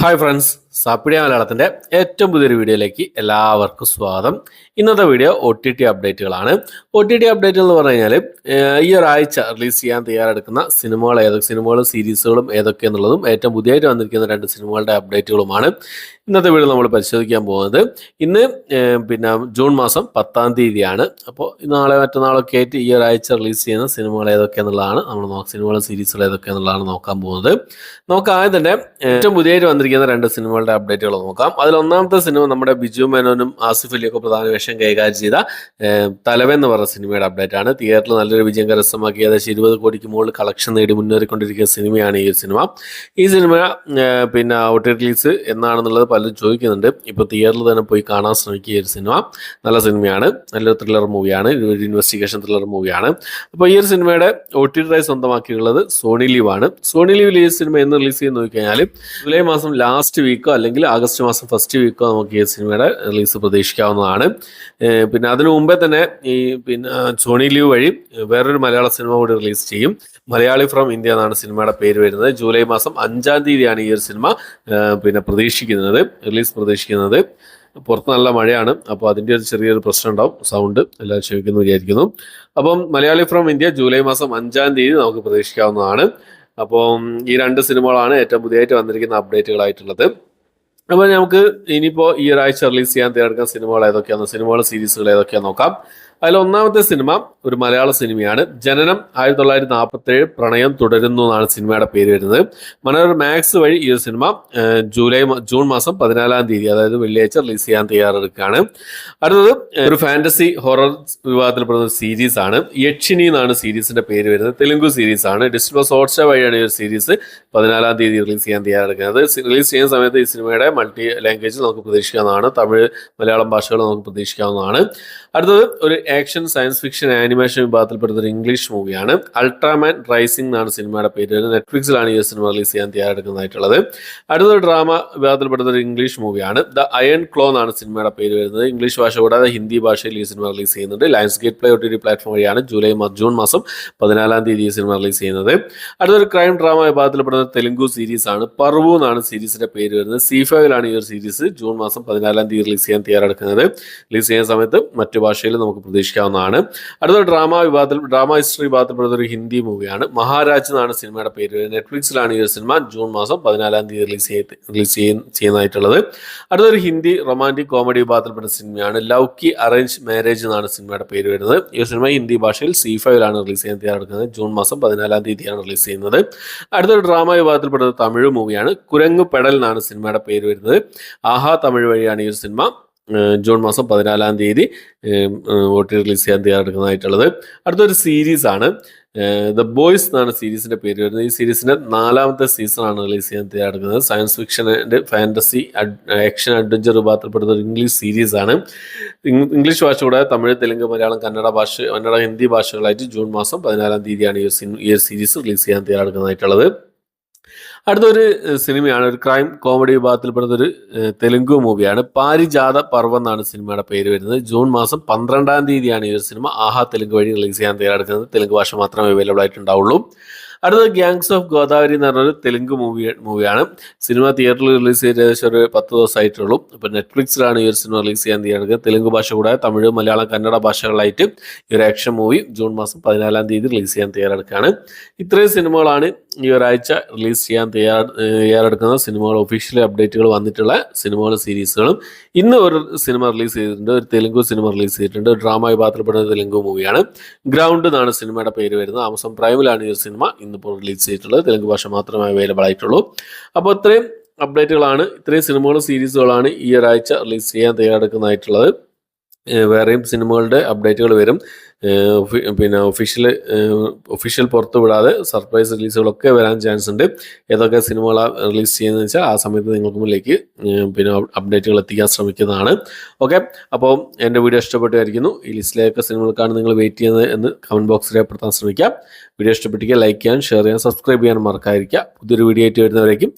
Hi friends, സാപ്പിഡിയ മലയാളത്തിൻ്റെ ഏറ്റവും പുതിയൊരു വീഡിയോയിലേക്ക് എല്ലാവർക്കും സ്വാഗതം. ഇന്നത്തെ വീഡിയോ OTT അപ്ഡേറ്റുകളാണ്. OTT അപ്ഡേറ്റുകൾ എന്ന് പറഞ്ഞു കഴിഞ്ഞാൽ ഈ ഒരാഴ്ച റിലീസ് ചെയ്യാൻ തയ്യാറെടുക്കുന്ന സിനിമകളും സീരീസുകളും ഏതൊക്കെയെന്നുള്ളതും ഏറ്റവും പുതിയതായിട്ട് വന്നിരിക്കുന്ന 2 സിനിമകളുടെ അപ്ഡേറ്റുകളുമാണ് ഇന്നത്തെ വീഡിയോ നമ്മൾ പരിശോധിക്കാൻ പോകുന്നത്. ഇന്ന് ജൂൺ മാസം 10-ാം തീയതിയാണ്. അപ്പോൾ നാളെ മറ്റന്നാളൊക്കെ ആയിട്ട് ഈ ഒരാഴ്ച റിലീസ് ചെയ്യുന്ന സിനിമകൾ ഏതൊക്കെയെന്നുള്ളതാണ് സിനിമകളും സീരീസുകളും ഏതൊക്കെയെന്നുള്ളതാണ് നോക്കാൻ പോകുന്നത്. നമുക്ക് ആദ്യം തന്നെ ഏറ്റവും പുതിയതായിട്ട് വന്നിരിക്കുന്ന 2 സിനിമകളുടെ അപ്ഡേറ്റുകൾ നോക്കാം. അതിൽ ഒന്നാമത്തെ സിനിമ നമ്മുടെ ബിജു മേനോനും ആസിഫ് അലിയൊക്കെ പ്രധാന വേഷം കൈകാര്യം ചെയ്ത തലവൻ എന്ന് പറഞ്ഞ സിനിമയുടെ അപ്ഡേറ്റ് ആണ്. തിയേറ്ററിൽ നല്ലൊരു വിജയം കരസ്ഥമാക്കി ഏകദേശം 20 കോടിക്ക് മുകളിൽ കളക്ഷൻ നേടി മുന്നേറിക്കൊണ്ടിരിക്കുന്ന സിനിമയാണ് ഈ സിനിമ. ഈ സിനിമ OTT റിലീസ് എന്നാണെന്നുള്ളത് പലരും ചോദിക്കുന്നുണ്ട്. ഇപ്പോൾ തിയേറ്ററിൽ തന്നെ പോയി കാണാൻ ശ്രമിക്കുക. ഈ ഒരു സിനിമ നല്ല സിനിമയാണ്, നല്ലൊരു ത്രില്ലർ മൂവിയാണ്, ഒരു ഇൻവെസ്റ്റിഗേഷൻ ത്രില്ലർ മൂവിയാണ്. അപ്പോൾ ഈ ഒരു സിനിമയുടെ OTT റൈറ്റ്സ് സ്വന്തമാക്കിയുള്ളത് സോണി ലീവ് ആണ്. സോണി ലീവിൽ ഈ സിനിമ എന്ന് റിലീസ് ചെയ്ത് നോക്കിക്കഴിഞ്ഞാൽ ജൂലൈ മാസം ലാസ്റ്റ് വീക്കോ അല്ലെങ്കിൽ ആഗസ്റ്റ് മാസം ഫസ്റ്റ് വീക്കോ നമുക്ക് ഈ സിനിമയുടെ റിലീസ് പ്രതീക്ഷിക്കാവുന്നതാണ്. അതിനു മുമ്പേ തന്നെ സോണി ലീവ് വഴി വേറൊരു മലയാള സിനിമ കൂടി റിലീസ് ചെയ്യും. മലയാളി ഫ്രം ഇന്ത്യ എന്നാണ് സിനിമയുടെ പേര് വരുന്നത്. ജൂലൈ മാസം 5-ാം തീയതിയാണ് ഈ ഒരു സിനിമ റിലീസ് പ്രതീക്ഷിക്കുന്നത്. പുറത്ത് നല്ല മഴയാണ്, അപ്പോൾ അതിൻ്റെ ഒരു ചെറിയൊരു പ്രശ്നം ഉണ്ടാവും. സൗണ്ട് എല്ലാവരും ക്ഷമിക്കുന്നു വിചാരിക്കുന്നു. അപ്പം മലയാളി ഫ്രം ഇന്ത്യ ജൂലൈ മാസം 5-ാം തീയതി നമുക്ക് പ്രതീക്ഷിക്കാവുന്നതാണ്. അപ്പം ഈ 2 സിനിമകളാണ് ഏറ്റവും പുതിയതായിട്ട് വന്നിരിക്കുന്ന അപ്ഡേറ്റുകളായിട്ടുള്ളത്. അപ്പോൾ നമുക്ക് ഇനിയിപ്പോൾ ഈ ഒരാഴ്ച റിലീസ് ചെയ്യാൻ തയ്യാറെടുക്കുന്ന സിനിമകളും സീരീസുകൾ ഏതൊക്കെയാണെന്ന് നോക്കാം. അതിൽ ഒന്നാമത്തെ സിനിമ ഒരു മലയാള സിനിമയാണ്. ജനനം 1947, പ്രണയം തുടരുന്നു എന്നാണ് സിനിമയുടെ പേര് വരുന്നത്. മനോരമ മാക്സ് വഴി ഈ ഒരു സിനിമ ജൂൺ മാസം 14-ാം തീയതി, അതായത് വെള്ളിയാഴ്ച റിലീസ് ചെയ്യാൻ തയ്യാറെടുക്കുകയാണ്. അടുത്തത് ഒരു ഫാന്റസി ഹൊറർ വിഭാഗത്തിൽപ്പെടുന്ന സീരീസ് ആണ്. യക്ഷിനി എന്നാണ് സീരീസിന്റെ പേര് വരുന്നത്. തെലുങ്ക് സീരീസ് ആണ്. ഡിസ്നി ഹോട്ട്സ്റ്റാർ വഴിയാണ് ഈ ഒരു സീരീസ് 14-ാം തീയതി റിലീസ് ചെയ്യാൻ തയ്യാറെടുക്കുന്നത്. റിലീസ് ചെയ്യുന്ന സമയത്ത് ഈ സിനിമയുടെ മൾട്ടി ലാംഗ്വേജ് നമുക്ക് പ്രതീക്ഷിക്കാവുന്നതാണ്. തമിഴ്, മലയാളം ഭാഷകൾ നമുക്ക് പ്രതീക്ഷിക്കാവുന്നതാണ്. അടുത്തത് ഒരു ആക്ഷൻ സയൻസ് ഫിക്ഷൻ ആനിമേഷൻ വിഭാഗത്തിൽപ്പെടുന്ന ഒരു ഇംഗ്ലീഷ് മൂവിയാണ്. അൾട്രാമാൻ റൈസിംഗ് എന്നാണ് സിനിമയുടെ പേര്. നെറ്റ്ഫ്ലിക്സിലാണ് ഈ സിനിമ റിലീസ് ചെയ്യാൻ തയ്യാറെടുക്കുന്നതായിട്ടുള്ളത്. അടുത്തൊരു ഡ്രാമ വിഭാഗത്തിൽപ്പെടുന്ന ഒരു ഇംഗ്ലീഷ് മൂവിയാണ്. ദ അയൺ ക്ലോ എന്നാണ് സിനിമയുടെ പേര് വരുന്നത്. ഇംഗ്ലീഷ് ഭാഷ കൂടാതെ ഹിന്ദി ഭാഷയിൽ ഈ സിനിമ റിലീസ് ചെയ്യുന്നുണ്ട്. Lions gate play OTT platform വഴിയാണ് ജൂൺ മാസം 14-ാം തീയതി ഈ സിനിമ റിലീസ് ചെയ്യുന്നത്. അടുത്തൊരു ക്രൈം ഡ്രാമ വിഭാഗത്തിൽപ്പെടുന്ന തെലുങ്ക് സീരീസ് ആണ്. പർവു എന്നാണ് സീരീസിന്റെ പേര് വരുന്നത്. C5-ലാണ് ഈ ഒരു സീരീസ് ജൂൺ മാസം 14-ാം തീയതി റിലീസ് ചെയ്യാൻ തയ്യാറെടുക്കുന്നത്. റിലീസ് ചെയ്യുന്ന സമയത്ത് മറ്റു ഭാഷയിൽ നമുക്ക് പ്രതീക്ഷിക്കാവുന്നതാണ്. അടുത്ത ഡ്രാമ ഹിസ്റ്ററി വിഭാഗത്തിൽപ്പെടുന്ന ഒരു ഹിന്ദി മൂവിയാണ്. മഹാരാജ് എന്നാണ് സിനിമയുടെ പേര്. നെറ്റ്ഫ്ലിക്സിലാണ് ഈ ഒരു സിനിമ ജൂൺ മാസം 14-ാം തീയതി റിലീസ് ചെയ്യുന്നതായിട്ടുള്ളത്. അടുത്തൊരു ഹിന്ദി റൊമാൻറ്റിക് കോമഡി വിഭാഗത്തിൽപ്പെട്ട സിനിമയാണ്. ലവ് കി അറേഞ്ച് മാരേജ് എന്നാണ് സിനിമയുടെ പേര് വരുന്നത്. ഈ സിനിമ ഹിന്ദി ഭാഷയിൽ C5-ലാണ് റിലീസ് ചെയ്യാൻ തയ്യാറെടുക്കുന്നത്. ജൂൺ മാസം 14-ാം തീയതിയാണ് റിലീസ് ചെയ്യുന്നത്. അടുത്തൊരു ഡ്രാമ വിഭാഗത്തിൽപ്പെടുന്ന തമിഴ് മൂവിയാണ്. കുരങ്ങു പെടൽ എന്നാണ് സിനിമയുടെ പേര് വരുന്നത്. ആഹാ തമിഴ് വഴിയാണ് ഈ ഒരു സിനിമ ജൂൺ മാസം 14-ാം തീയതി OTT റിലീസ് ചെയ്യാൻ തയ്യാറെടുക്കുന്നതായിട്ടുള്ളത്. അടുത്തൊരു സീരീസ് ആണ്. ദ ബോയ്സ് എന്നാണ് സീരീസിന്റെ പേര് വരുന്നത്. ഈ സീരീസിന്റെ 4-ാമത്തെ സീസണാണ് റിലീസ് ചെയ്യാൻ തയ്യാറെടുക്കുന്നത്. Science fiction and fantasy action adventure വിഭാഗത്തിൽപ്പെടുന്ന ഒരു ഇംഗ്ലീഷ് സീരീസ് ആണ്. ഇംഗ്ലീഷ് ഭാഷ കൂടാതെ തമിഴ്, തെലുങ്ക്, മലയാളം, കന്നഡ, ഹിന്ദി ഭാഷകളായിട്ട് ജൂൺ മാസം 14-ാം തീയതിയാണ് ഈ ഒരു സീരീസ് റിലീസ് ചെയ്യാൻ തയ്യാറെടുക്കുന്നതായിട്ടുള്ളത്. അടുത്തൊരു സിനിമയാണ് ഒരു ക്രൈം കോമഡി വിഭാഗത്തിൽപ്പെടുന്ന ഒരു തെലുങ്ക് മൂവിയാണ്. പാരിജാത പർവ്വം എന്നാണ് സിനിമയുടെ പേര് വരുന്നത്. ജൂൺ മാസം 12-ാം തീയതിയാണ് ഈ ഒരു സിനിമ ആഹാ തെലുങ്ക് വഴി റിലീസ് ചെയ്യാൻ തയ്യാറെടുക്കുന്നത്. തെലുങ്ക് ഭാഷ മാത്രമേ അവൈലബിൾ ആയിട്ടുണ്ടാവുള്ളൂ. അടുത്തത് ഗ്യാങ്സ് ഓഫ് ഗോദാവരി എന്ന് പറഞ്ഞൊരു തെലുങ്ക് മൂവിയാണ്. സിനിമ തിയേറ്ററിൽ റിലീസ് ചെയ്ത് ഏകദേശം ഒരു 10 ദിവസമായിട്ടുള്ളൂ. ഇപ്പോൾ നെറ്റ്ഫ്ലിക്സിലാണ് ഈ ഒരു സിനിമ റിലീസ് ചെയ്യാൻ തയ്യാറെടുക്കുന്നത്. തെലുങ്ക് ഭാഷ കൂടാതെ തമിഴ്, മലയാളം, കന്നഡ ഭാഷകളായിട്ട് ഈ ഒരു ആക്ഷൻ മൂവി ജൂൺ മാസം 14-ാം തീയതി റിലീസ് ചെയ്യാൻ തയ്യാറെടുക്കുകയാണ്. ഇത്രയും സിനിമകളാണ് ഈ ഒരാഴ്ച റിലീസ് ചെയ്യാൻ തയ്യാറെടുക്കുന്ന സിനിമകൾ. ഒഫീഷ്യൽ അപ്ഡേറ്റുകൾ വന്നിട്ടുള്ള സിനിമകളും സീരീസുകളും. ഇന്ന് ഒരു സിനിമ റിലീസ് ചെയ്തിട്ടുണ്ട്. ഒരു തെലുങ്ക് സിനിമ റിലീസ് ചെയ്തിട്ടുണ്ട്. ഒരു ഡ്രാമ വിഭാഗത്തിൽപ്പെടുന്ന തെലുങ്ക് മൂവിയാണ്. ഗ്രൗണ്ട് എന്നാണ് സിനിമയുടെ പേര് വരുന്നത്. ആമസോൺ പ്രൈമിലാണ് ഈ ഒരു സിനിമ ഇന്നിപ്പോൾ റിലീസ് ചെയ്തിട്ടുള്ളത്. തെലുങ്ക് ഭാഷ മാത്രമേ അവൈലബിൾ ആയിട്ടുള്ളൂ. അപ്പോൾ ഇത്രയും അപ്ഡേറ്റുകളാണ്, ഇത്രയും സിനിമകളും സീരീസുകളാണ് ഈ ഒരാഴ്ച റിലീസ് ചെയ്യാൻ തയ്യാറെടുക്കുന്നതായിട്ടുള്ളത്. വേറെയും സിനിമകളുടെ അപ്ഡേറ്റുകൾ വരും. ഒഫീഷ്യൽ പുറത്തു വിടാതെ സർപ്രൈസ് റിലീസുകളൊക്കെ വരാൻ ചാൻസ് ഉണ്ട്. ഏതൊക്കെ സിനിമകളാണ് റിലീസ് ചെയ്യുന്നതെന്ന് വെച്ചാൽ ആ സമയത്ത് നിങ്ങൾക്ക് മുന്നിലേക്ക് അപ്ഡേറ്റുകൾ എത്തിക്കാൻ ശ്രമിക്കുന്നതാണ്. ഓക്കെ, അപ്പോൾ എൻ്റെ വീഡിയോ ഇഷ്ടപ്പെട്ടായിരിക്കുന്നു. ഈ ലിസ്റ്റിലേക്ക് സിനിമകൾക്കാണ് നിങ്ങൾ വെയിറ്റ് ചെയ്യുന്നത് എന്ന് കമൻറ്റ് ബോക്സിൽ രേഖപ്പെടുത്താൻ ശ്രമിക്കാം. വീഡിയോ ഇഷ്ടപ്പെട്ടിരിക്കുക, ലൈക്ക് ചെയ്യാൻ, ഷെയർ ചെയ്യാൻ, സബ്സ്ക്രൈബ് ചെയ്യാൻ മറക്കാതിരിക്കുക. പുതിയൊരു വീഡിയോ ആയിട്ട് വരുന്നവരേക്കും